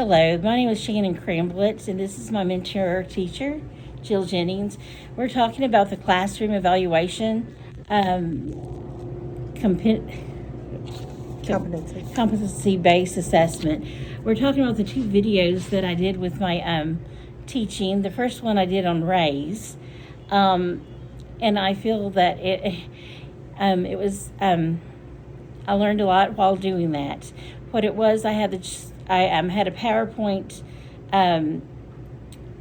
Hello, my name is Shannon Cramblitz, and this is my mentor teacher, Jill Jennings. We're talking about the classroom evaluation competency-based assessment. We're talking about the two videos that I did with my teaching. The first one I did on raise, and I feel that it was I learned a lot while doing that. What it was, I had had a PowerPoint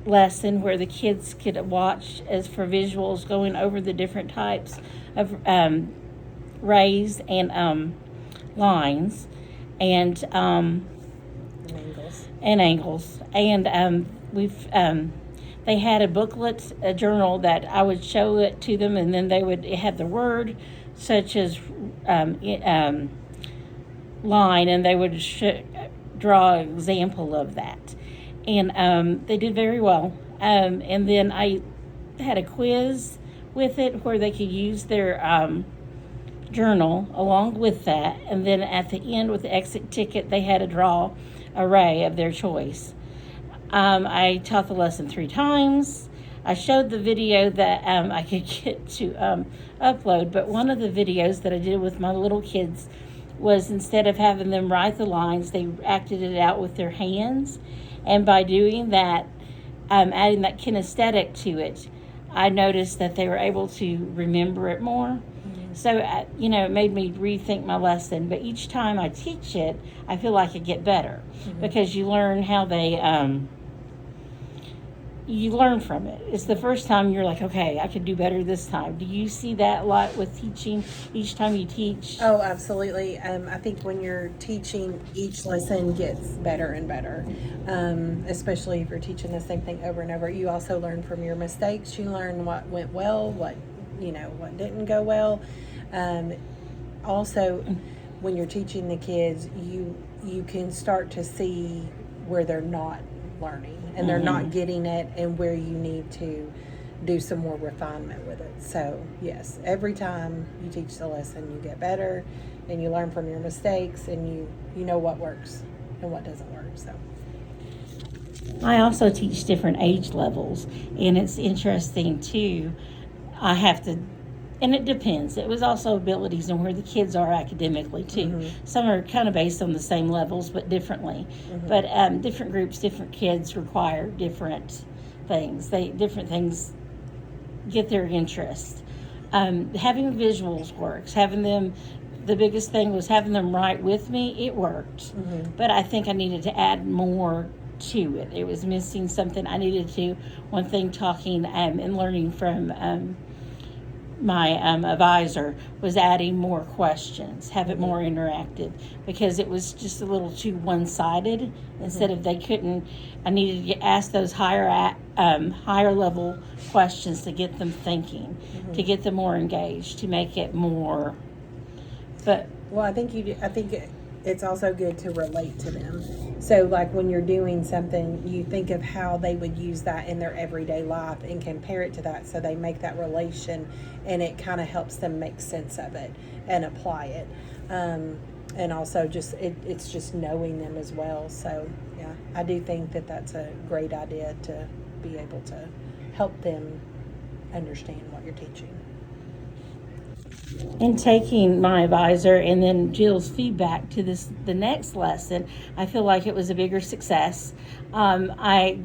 lesson where the kids could watch as for visuals going over the different types of rays and lines and angles. And they had a booklet, a journal that I would show it to them, and then they would have the word such as line, and they would draw an example of that. And they did very well. And then I had a quiz with it where they could use their journal along with that. And then at the end with the exit ticket, they had to draw a ray of their choice. I taught the lesson 3 times. I showed the video that I could get to upload, but one of the videos that I did with my little kids was instead of having them write the lines, they acted it out with their hands. And by doing that, adding that kinesthetic to it, I noticed that they were able to remember it more. Mm-hmm. So, it made me rethink my lesson. But each time I teach it, I feel like I get better because you learn how they... you learn from it. It's the first time you're like, okay, I could do better this time. Do you see that a lot with teaching each time you teach? Oh, absolutely. I think when you're teaching, each lesson gets better and better, especially if you're teaching the same thing over and over. You also learn from your mistakes. You learn what went well, what didn't go well. Also, when you're teaching the kids, you can start to see where they're not learning and they're not getting it, and where you need to do some more refinement with it. So yes, every time you teach the lesson, you get better and you learn from your mistakes, and you know what works and what doesn't work. So I also teach different age levels, and it's interesting too. And it depends. It was also abilities and where the kids are academically too. Mm-hmm. Some are kind of based on the same levels, but differently. Mm-hmm. But different groups, different kids require different things. Different things get their interest. Having visuals works. The biggest thing was having them write with me. It worked. Mm-hmm. But I think I needed to add more to it. It was missing something. I needed to, one thing talking and learning from my advisor was adding more questions, have it more interactive, because it was just a little too one-sided. Instead of I needed to ask those higher level questions to get them thinking, to get them more engaged, to make it more. I think it's also good to relate to them. So like when you're doing something, you think of how they would use that in their everyday life and compare it to that, so they make that relation, and it kind of helps them make sense of it and apply it. And also it's just knowing them as well. So yeah, I do think that that's a great idea to be able to help them understand what you're teaching. In taking my advisor and then Jill's feedback to the next lesson, I feel like it was a bigger success. I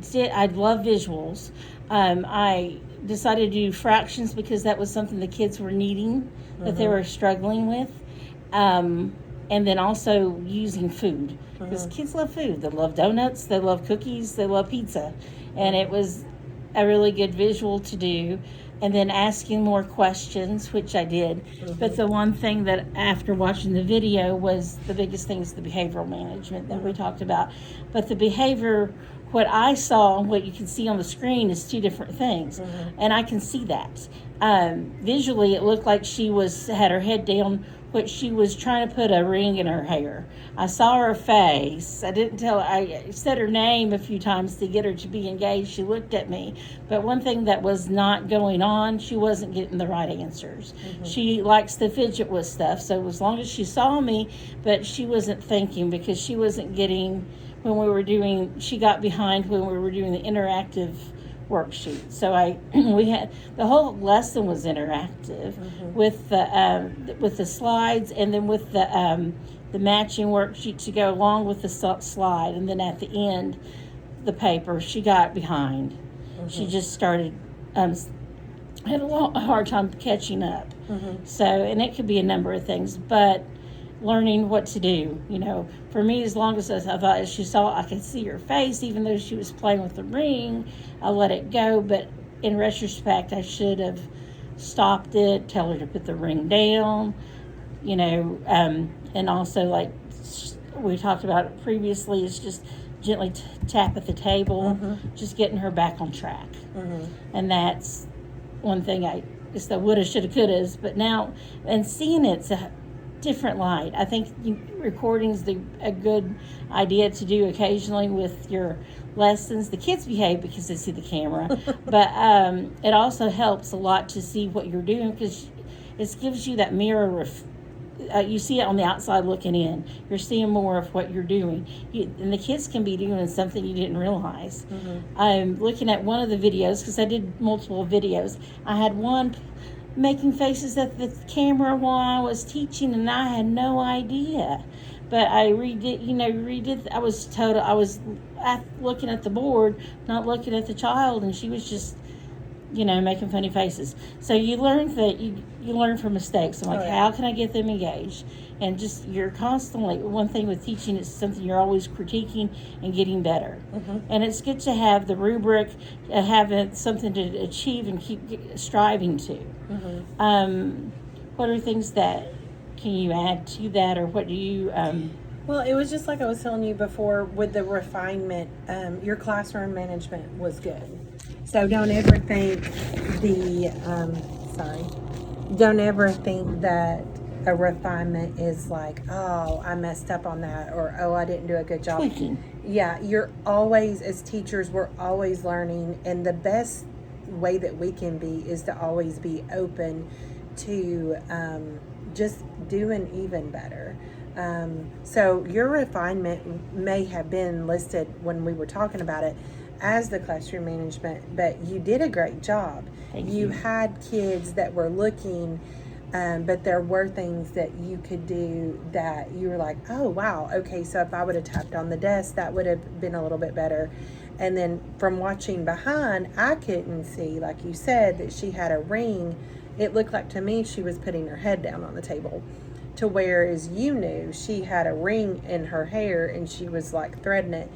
love visuals. I decided to do fractions because that was something the kids were needing, that they were struggling with. And then also using food, because kids love food. They love donuts, they love cookies, they love pizza. And it was a really good visual to do. And then asking more questions, which I did. But the one thing that after watching the video was the biggest thing is the behavioral management that we talked about. But the behavior, what I saw and what you can see on the screen is two different things. And I can see that. Visually, it looked like she had her head down what she was trying to put a ring in her hair. I saw her face. I didn't tell her. I said her name a few times to get her to be engaged. She looked at me. But one thing that was not going on, she wasn't getting the right answers. She likes to fidget with stuff. So as long as she saw me, but she wasn't thinking because she wasn't getting, she got behind when we were doing the interactive worksheet. So we had the whole lesson was interactive with the slides, and then with the matching worksheet to go along with the slide, and then at the end the paper. She got behind. She just started had a hard time catching up. So, and it could be a number of things, but learning what to do, for me, as long as I thought as she saw, I could see her face, even though she was playing with the ring, I let it go. But in retrospect, I should have stopped it, tell her to put the ring down, and also, like we talked about previously, is just gently tap at the table, just getting her back on track. And that's one thing it's the woulda, shoulda, couldas, but now, and seeing it's a different light. I think recording's a good idea to do occasionally with your lessons. The kids behave because they see the camera, but it also helps a lot to see what you're doing, because it gives you that mirror. You see it on the outside looking in. You're seeing more of what you're doing, and the kids can be doing something you didn't realize. I'm looking at one of the videos, because I did multiple videos. I had one making faces at the camera while I was teaching, and I had no idea. But I redid. I was looking at the board, not looking at the child, and she was just, making funny faces. So you learn that you learn from mistakes. I'm like, how can I get them engaged? And just, you're constantly, one thing with teaching is something you're always critiquing and getting better. And it's good to have the rubric, have something to achieve and keep striving to. What are things that, can you add to that, or what do you... Well, it was just like I was telling you before with the refinement. Your classroom management was good. So don't ever think don't ever think that a refinement is like, oh, I messed up on that, or oh, I didn't do a good job. Tweaking. Yeah, you're always, as teachers, we're always learning, and the best way that we can be is to always be open to just doing even better. So your refinement may have been listed when we were talking about it as the classroom management, but you did a great job. Thank you. You had kids that were looking, but there were things that you could do that you were like, oh wow, okay, so if I would have tapped on the desk, that would have been a little bit better. And then from watching behind, I couldn't see, like you said, that she had a ring. It looked like to me she was putting her head down on the table, to where, as you knew, she had a ring in her hair and she was like threading it.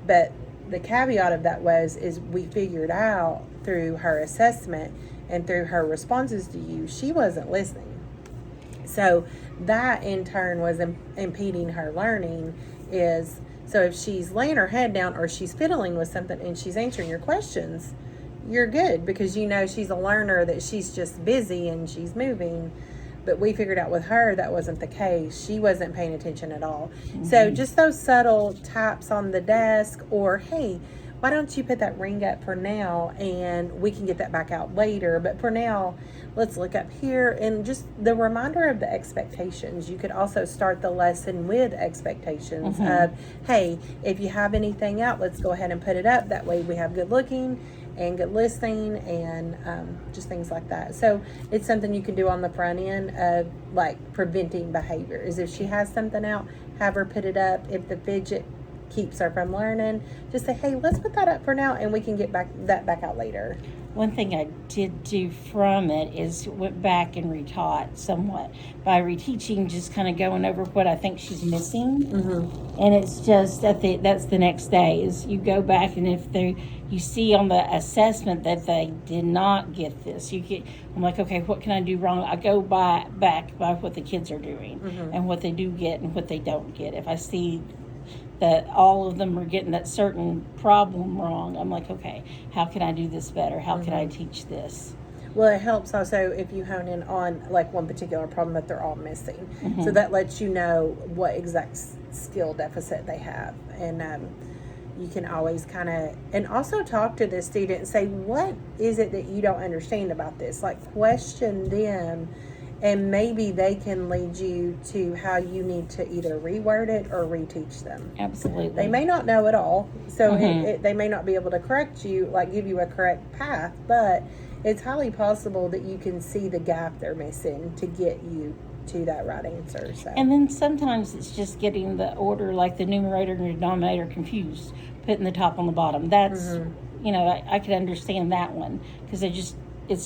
But the caveat of that is we figured out through her assessment and through her responses to you, she wasn't listening. So that in turn was impeding her learning. So if she's laying her head down or she's fiddling with something and she's answering your questions, you're good, because she's a learner, that she's just busy and she's moving. But we figured out with her that wasn't the case. She wasn't paying attention at all. So just those subtle taps on the desk, or hey, why don't you put that ring up for now and we can get that back out later, but for now let's look up here. And just the reminder of the expectations. You could also start the lesson with expectations of, hey, if you have anything out, let's go ahead and put it up. That way we have good looking and good listening, and just things like that. So it's something you can do on the front end of like preventing behavior. Is if she has something out, have her put it up. If the fidget keeps her from learning, just say, hey, let's put that up for now and we can get that back out later. One thing I did do from it is went back and retaught somewhat by reteaching, just kind of going over what I think she's missing. And it's just that's the next day is you go back, and if you see on the assessment that they did not get this, I'm like, okay, what can I do wrong? I go back by what the kids are doing and what they do get and what they don't get. If I see that all of them are getting that certain problem wrong, I'm like, okay, how can I do this better? How can I teach this? Well, it helps also if you hone in on like one particular problem that they're all missing. Mm-hmm. So that lets you know what exact skill deficit they have. And you can always kind of, and also talk to the student and say, what is it that you don't understand about this? Like, question them, and maybe they can lead you to how you need to either reword it or reteach them. Absolutely. They may not know it all, so Mm-hmm. they may not be able to correct you, like give you a correct path, but it's highly possible that you can see the gap they're missing to get you to that right answer. So. And then sometimes it's just getting the order, like the numerator and denominator confused, putting the top on the bottom. That's, you know, I could understand that one because it's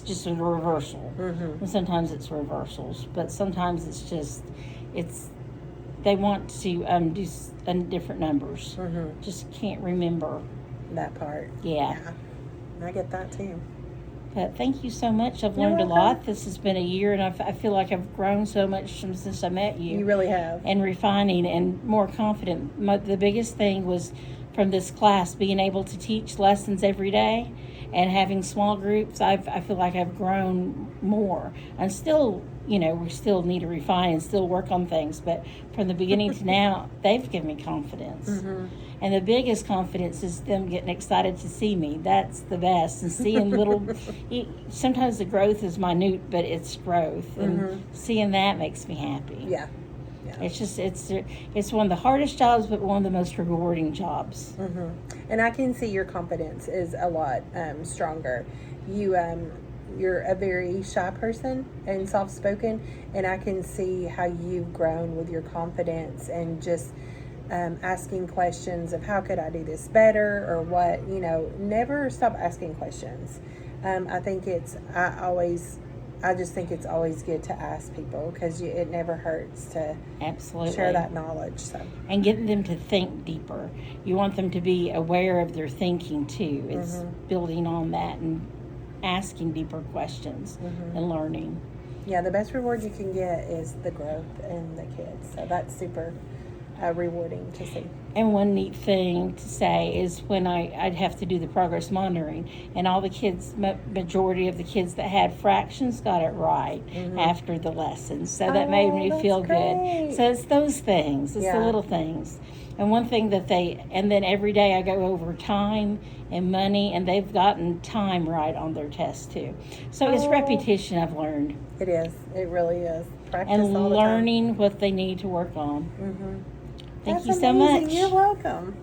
just a reversal. And sometimes it's reversals, but sometimes it's just, they want to do different numbers. Just can't remember. That part. Yeah. I get that too. But thank you so much. I've You're learned a welcome. lot. This has been a year, and I feel like I've grown so much since I met you. You really have. And refining and more confident. The biggest thing was from this class being able to teach lessons every day and having small groups. I feel like I've grown more. And still, you know, we still need to refine and still work on things. But from the beginning to now, they've given me confidence. And the biggest confidence is them getting excited to see me. That's the best. And seeing little, sometimes the growth is minute, but it's growth. And seeing that makes me happy. Yeah. It's just, it's one of the hardest jobs, but one of the most rewarding jobs. And I can see your confidence is a lot stronger. You're a very shy person and soft-spoken, and I can see how you've grown with your confidence and just asking questions of how could I do this better or what, you know, never stop asking questions. I just think it's always good to ask people because it never hurts to Absolutely. share that knowledge. So. And getting them to think deeper. You want them to be aware of their thinking too. It's building on that and asking deeper questions and learning. Yeah, the best reward you can get is the growth in the kids. So that's super rewarding to see. And one neat thing to say is when I'd have to do the progress monitoring, and all the kids, majority of the kids that had fractions got it right after the lesson. So that made me feel great. good. So it's those things. It's the little things. And one thing and then every day I go over time and money, and they've gotten time right on their test too. So it's repetition, I've learned. It is. It really is. Practice And all the learning what they need to work on. time. Thank That's you so amazing. much. You're welcome.